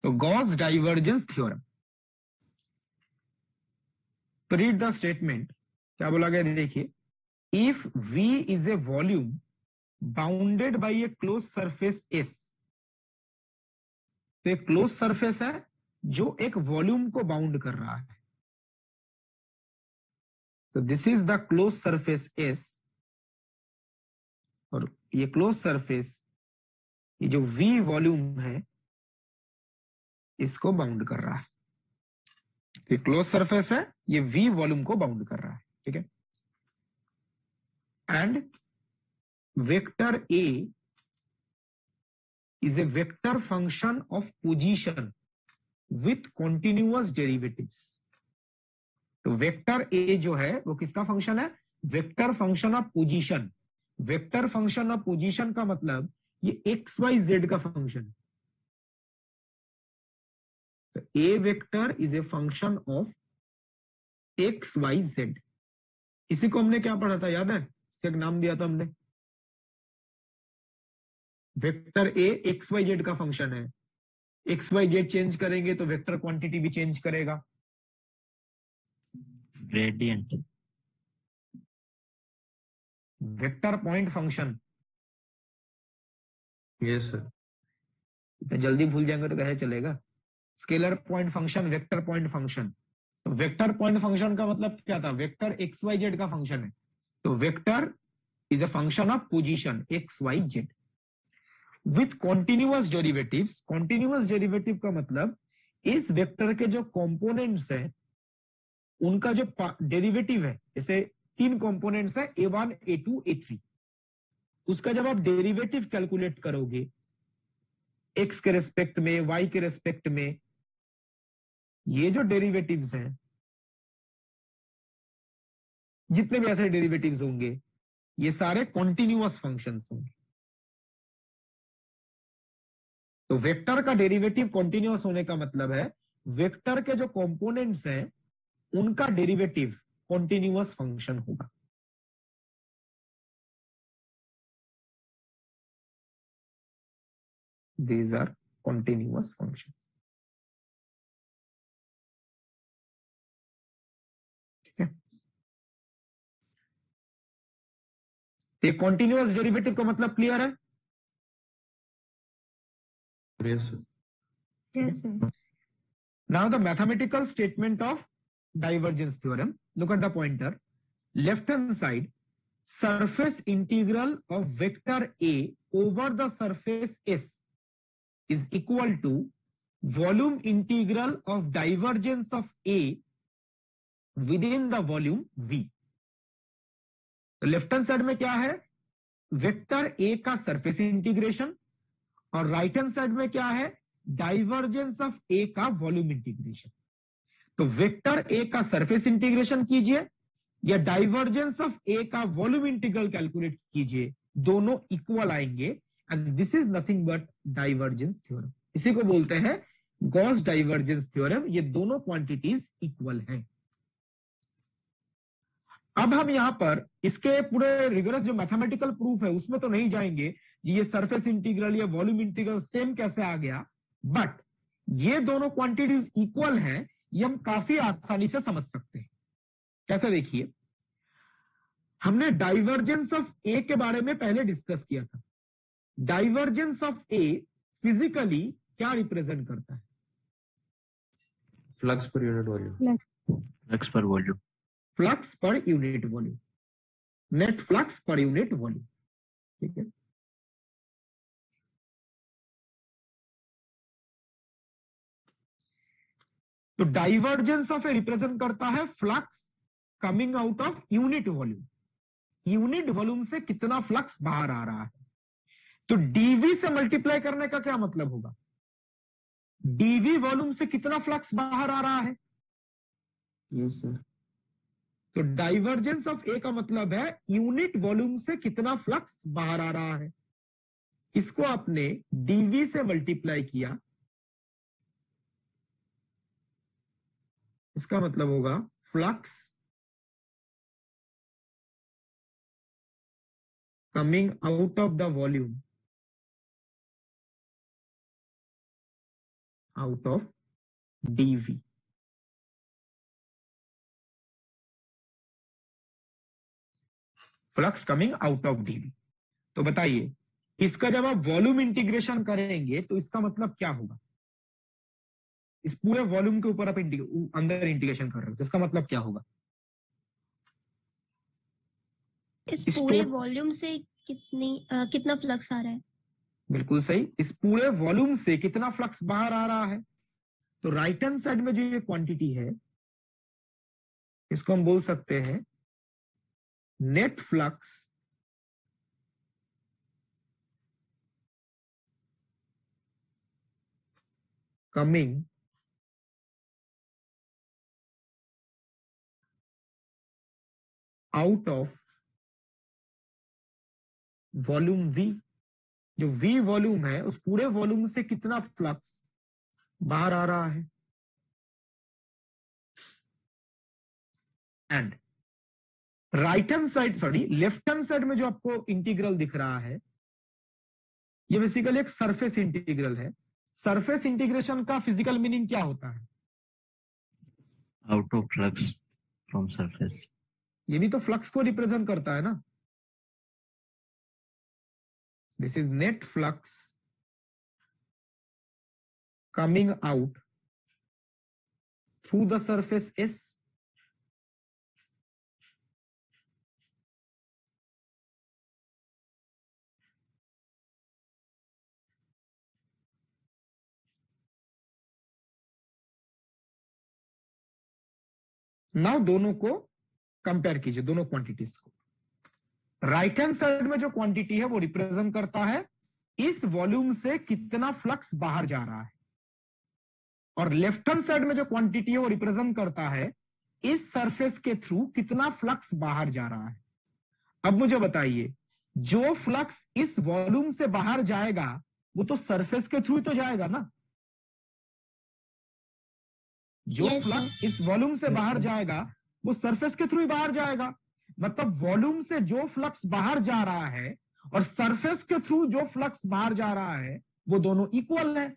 तो Gauss divergence theorem. तो read the statement, क्या बोला गया देखिए, if V is a volume bounded by A close surface S, तो एक क्लोज सरफेस है जो एक वॉल्यूम को बाउंड कर रहा है। तो this is the close surface S, और ये क्लोज सरफेस, ये जो V वॉल्यूम है इसको बाउंड कर रहा है। ये क्लोज सरफेस है, ये V वॉल्यूम को बाउंड कर रहा है, ठीक है। And vector A is a vector function of position with continuous derivatives। तो वेक्टर A जो है वो किसका फंक्शन है? Vector function of position. Vector function of position का मतलब ये एक्स वाई जेड का फंक्शन है। तो A vector is a function of X Y Z. इसी को हमने क्या पढ़ा था, याद है? इसका एक नाम दिया था हमने, vector A X Y Z का फंक्शन है। एक्स वाई जेड चेंज करेंगे तो वेक्टर क्वांटिटी भी चेंज करेगा। Gradient. Vector point function. Yes sir. इतना जल्दी भूल जाएंगे तो कैसे चलेगा? Scalar point function, vector point function. तो वेक्टर पॉइंट फंक्शन का मतलब क्या था? वेक्टर एक्स वाई जेड का फंक्शन है। तो vector is a function of position X Y Z with continuous derivatives. Continuous derivative का मतलब इस वेक्टर के जो कंपोनेंट्स हैं उनका जो डेरिवेटिव है, जैसे 3 कंपोनेंट्स है A1 A2 A3, उसका जब आप डेरिवेटिव कैलकुलेट करोगे एक्स के रेस्पेक्ट में, वाई के रेस्पेक्ट में, ये जो डेरिवेटिव्स हैं, जितने भी ऐसे डेरिवेटिव्स होंगे ये सारे कॉन्टिन्यूअस फंक्शंस होंगे। तो वेक्टर का डेरिवेटिव कॉन्टिन्यूअस होने का मतलब है वेक्टर के जो कंपोनेंट्स हैं उनका डेरिवेटिव कॉन्टिन्यूअस फंक्शन होगा। These are continuous functions। ठीक है, तो कॉन्टिन्यूअस डेरिवेटिव का मतलब क्लियर है? Yes sir. Yes, sir. Now the mathematical statement of divergence theorem. Look at the pointer. Left hand side, surface integral of vector A over the surface S is equal to volume integral of divergence of A within the volume V। तो left hand side में क्या है? Vector A का surface integration, और right hand side में क्या है? Divergence of A का वॉल्यूम इंटीग्रेशन। तो वेक्टर A का सरफेस इंटीग्रेशन कीजिए या डाइवर्जेंस ऑफ A का वॉल्यूम इंटीग्रल कैलकुलेट कीजिए, दोनों इक्वल आएंगे, and this is nothing but divergence theorem. इसी को बोलते हैं गॉस डाइवर्जेंस थ्योरम। ये दोनों क्वांटिटीज इक्वल हैं। अब हम यहां पर इसके पूरे रिगरस जो मैथमेटिकल प्रूफ है उसमें तो नहीं जाएंगे कि ये सरफेस इंटीग्रल या वॉल्यूम इंटीग्रल सेम कैसे आ गया, बट ये दोनों क्वांटिटीज इक्वल हैं, ये हम काफी आसानी से समझ सकते हैं। कैसे? देखिए, हमने डाइवर्जेंस ऑफ ए के बारे में पहले डिस्कस किया था। डाइवर्जेंस ऑफ ए फिजिकली क्या रिप्रेजेंट करता है? Flux per unit volume. Flux per volume. Flux per unit volume, net flux per unit volume. ठीक है, तो डाइवर्जेंस ऑफ ए रिप्रेजेंट करता है flux coming out of unit volume. Unit volume से कितना फ्लक्स बाहर आ रहा है। तो डीवी से मल्टीप्लाई करने का क्या मतलब होगा? डीवी वॉल्यूम से कितना फ्लक्स बाहर आ रहा है। Yes sir. तो डाइवर्जेंस ऑफ ए का मतलब है यूनिट वॉल्यूम से कितना फ्लक्स बाहर आ रहा है। इसको आपने डीवी से मल्टीप्लाई किया, इसका मतलब होगा flux coming out of the volume out of dv। Flux coming out of dv। तो बताइए इसका जब आप वॉल्यूम इंटीग्रेशन करेंगे तो इसका मतलब क्या होगा? इस पूरे वॉल्यूम के ऊपर आप अंदर इंटीग्रेशन कर रहे हो तो इसका मतलब क्या होगा? इस पूरे वॉल्यूम से कितना फ्लक्स आ रहा है? बिल्कुल सही, इस पूरे वॉल्यूम से कितना फ्लक्स बाहर आ रहा है। तो राइट हैंड साइड में जो ये क्वांटिटी है इसको हम बोल सकते हैं net flux coming out of volume V। जो V वॉल्यूम है उस पूरे वॉल्यूम से कितना फ्लक्स बाहर आ रहा है। And right hand side left hand side में जो आपको इंटीग्रल दिख रहा है ये बेसिकली एक सरफेस इंटीग्रल है। सरफेस इंटीग्रेशन का फिजिकल मीनिंग क्या होता है? Out of flux from surface. ये भी तो फ्लक्स को रिप्रेजेंट करता है ना। This is net flux coming out through the surface S। Now दोनों को कंपेयर कीजिए, दोनों क्वांटिटीज को। राइट हैंड साइड में जो क्वांटिटी है वो रिप्रेजेंट करता है इस वॉल्यूम से कितना फ्लक्स बाहर जा रहा है, और लेफ्ट हैंड साइड में जो क्वांटिटी है वो रिप्रेजेंट करता है इस सरफेस के थ्रू कितना फ्लक्स बाहर जा रहा है। अब मुझे बताइए जो फ्लक्स इस वॉल्यूम से बाहर जाएगा वो तो सरफेस के थ्रू ही तो जाएगा ना। जो फ्लक्स इस वॉल्यूम से बाहर जाएगा वो सरफेस के थ्रू ही बाहर जाएगा। मतलब वॉल्यूम से जो फ्लक्स बाहर जा रहा है और सरफेस के थ्रू जो फ्लक्स बाहर जा रहा है वो दोनों इक्वल है।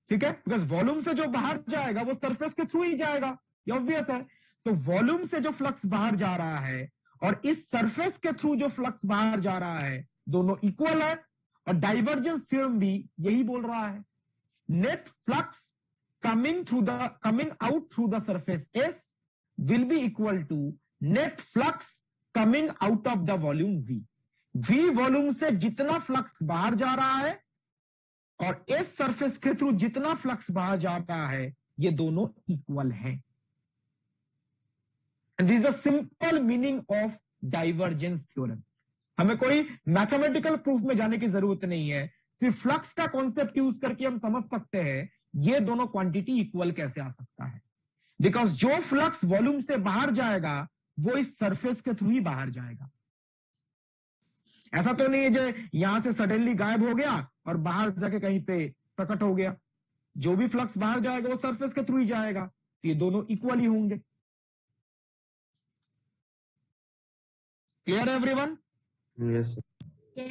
ठीक है, बिकॉज वॉल्यूम से जो बाहर जाएगा वो सरफेस के थ्रू ही जाएगा, ये ऑब्वियस है। तो वॉल्यूम से जो फ्लक्स बाहर जा रहा है और इस सरफेस के थ्रू जो फ्लक्स बाहर जा रहा है दोनों इक्वल है। और डाइवर्जेंस थ्योरम भी यही बोल रहा है। Net flux coming out through the surface S will be equal to net flux coming out of the volume V। V volume से जितना फ्लक्स बाहर जा रहा है और S सरफेस के थ्रू जितना फ्लक्स बाहर जाता है ये दोनों इक्वल हैं। This is the simple meaning of divergence theorem. हमें कोई मैथमेटिकल प्रूफ में जाने की जरूरत नहीं है, सिर्फ फ्लक्स का कॉन्सेप्ट यूज करके हम समझ सकते हैं ये दोनों क्वांटिटी इक्वल कैसे आ सकता है। बिकॉज जो फ्लक्स वॉल्यूम से बाहर जाएगा वो इस सरफेस के थ्रू ही बाहर जाएगा। ऐसा तो नहीं है जो यहां से सडनली गायब हो गया और बाहर जाके कहीं पे प्रकट हो गया। जो भी फ्लक्स बाहर जाएगा वो सरफेस के थ्रू ही जाएगा, तो ये दोनों इक्वल ही होंगे। क्लियर है everyone? Yes, sir.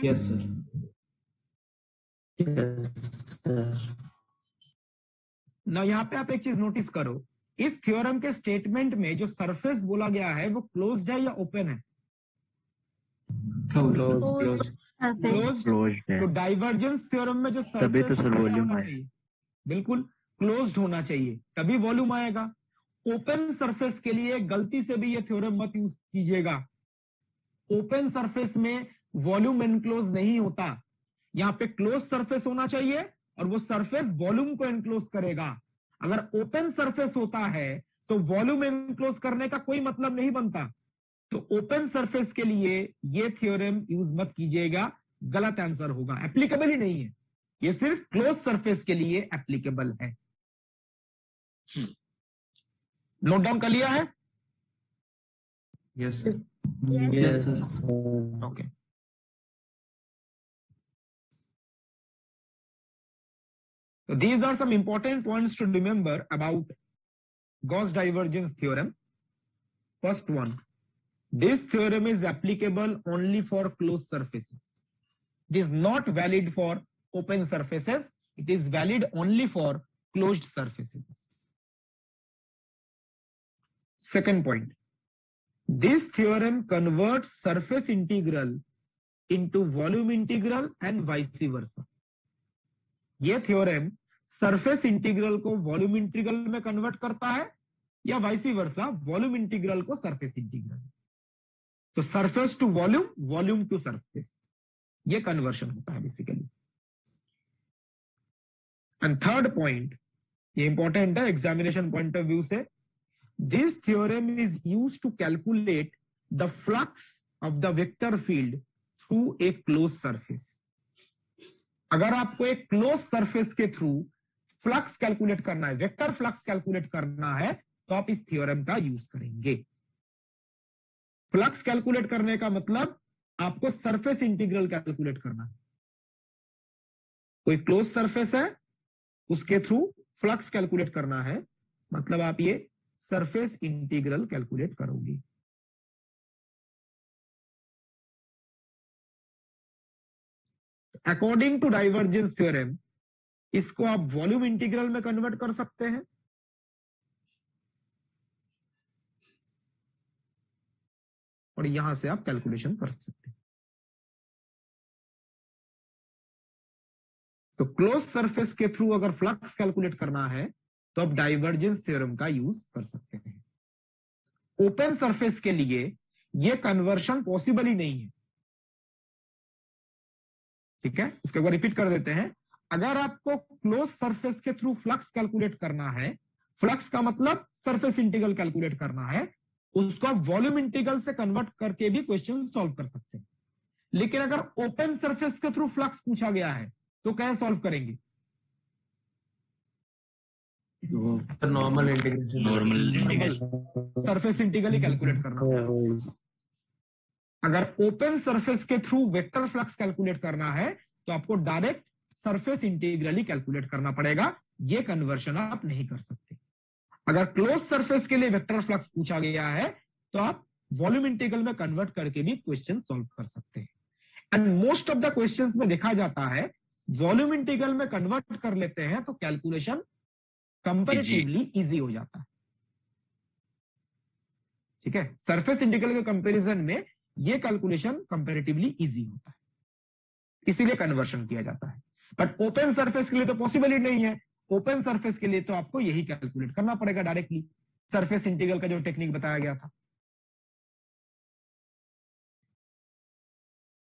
Yes, sir. Yes, sir. ना यहां पे आप एक चीज नोटिस करो, इस थ्योरम के स्टेटमेंट में जो सरफेस बोला गया है वो क्लोज्ड है या ओपन है? Close. क्लोज्ड है, तो डाइवर्जेंस थ्योरम में जो सरफेस तभी तो सर वॉल्यूम है। बिल्कुल क्लोज्ड होना चाहिए तभी वॉल्यूम आएगा। ओपन सरफेस के लिए गलती से भी ये थ्योरम मत यूज कीजिएगा। ओपन सरफेस में वॉल्यूम एनक्लोज नहीं होता। यहां पे क्लोज सरफेस होना चाहिए और वो सरफेस वॉल्यूम को एनक्लोज करेगा। अगर ओपन सरफेस होता है तो वॉल्यूम एनक्लोज करने का कोई मतलब नहीं बनता। तो ओपन सरफेस के लिए ये थ्योरम यूज मत कीजिएगा, गलत आंसर होगा, एप्लीकेबल ही नहीं है। ये सिर्फ क्लोज सरफेस के लिए एप्लीकेबल है। नोट डाउन कर लिया है? Yes, sir. Yes, sir. Okay. So these are some important points to remember about Gauss divergence theorem. First one, this theorem is applicable only for closed surfaces. It is not valid for open surfaces. It is valid only for closed surfaces. Second point. This theorem converts surface integral into volume integral and vice versa. ये theorem surface integral को volume integral में convert करता है या vice versa volume integral को surface integral. तो surface to volume, volume to surface, ये conversion होता है बेसिकली। एंड थर्ड पॉइंट, ये इंपॉर्टेंट है एग्जामिनेशन पॉइंट ऑफ व्यू से, this theorem is used to calculate the flux of the vector field through a close surface. अगर आपको एक close surface के थ्रू फ्लक्स कैलकुलेट करना है, वेक्टर फ्लक्स कैलकुलेट करना है, तो आप इस थ्योरम का यूज करेंगे। फ्लक्स कैलकुलेट करने का मतलब आपको सरफेस इंटीग्रल कैलकुलेट करना है। कोई क्लोज सरफेस है, उसके थ्रू फ्लक्स कैलकुलेट करना है, मतलब आप ये सरफेस इंटीग्रल कैलकुलेट करोगे। अकॉर्डिंग टू डाइवर्जेंस थ्योरम इसको आप वॉल्यूम इंटीग्रल में कन्वर्ट कर सकते हैं, और यहां से आप कैलकुलेशन कर सकते हैं। तो क्लोज सरफेस के थ्रू अगर फ्लक्स कैलकुलेट करना है तो आप डाइवर्जेंस थ्योरम का यूज कर सकते हैं। ओपन सरफेस के लिए यह कन्वर्शन पॉसिबल ही नहीं है। ठीक है, इसके ऊपर रिपीट कर देते हैं। अगर आपको क्लोज सरफेस के थ्रू फ्लक्स कैलकुलेट करना है, फ्लक्स का मतलब सरफेस इंटीग्रल कैलकुलेट करना है, उसको आप वॉल्यूम इंटीग्रल से कन्वर्ट करके भी क्वेश्चन सॉल्व कर सकते हैं। लेकिन अगर ओपन सरफेस के थ्रू फ्लक्स पूछा गया है तो कैसे सॉल्व करेंगे? Normal integration, normal surface integral ही कैलकुलेट करना होगा। अगर ओपन सरफेस के थ्रू वेक्टर फ्लक्स कैलकुलेट करना है तो आपको डायरेक्ट सरफेस इंटीग्रल ही कैलकुलेट करना पड़ेगा, ये कन्वर्शन आप नहीं कर सकते। अगर क्लोज सरफेस के लिए वेक्टर फ्लक्स पूछा गया है तो आप वॉल्यूम इंटीग्रल में कन्वर्ट करके भी क्वेश्चन सॉल्व कर सकते हैं। And most of the questions में देखा जाता है वॉल्यूम इंटीग्रल में कन्वर्ट कर लेते हैं तो कैलकुलेशन कंपैरेटिवली इजी हो जाता है। ठीक है, सरफेस इंटीग्रल के कंपैरिजन में ये कैलकुलेशन कंपैरेटिवली इजी होता है, इसीलिए कन्वर्शन किया जाता है। बट ओपन सरफेस के लिए तो पॉसिबल ही नहीं है। ओपन सरफेस के लिए तो आपको यही कैलकुलेट करना पड़ेगा डायरेक्टली, सरफेस इंटीग्रल का जो टेक्निक बताया गया था।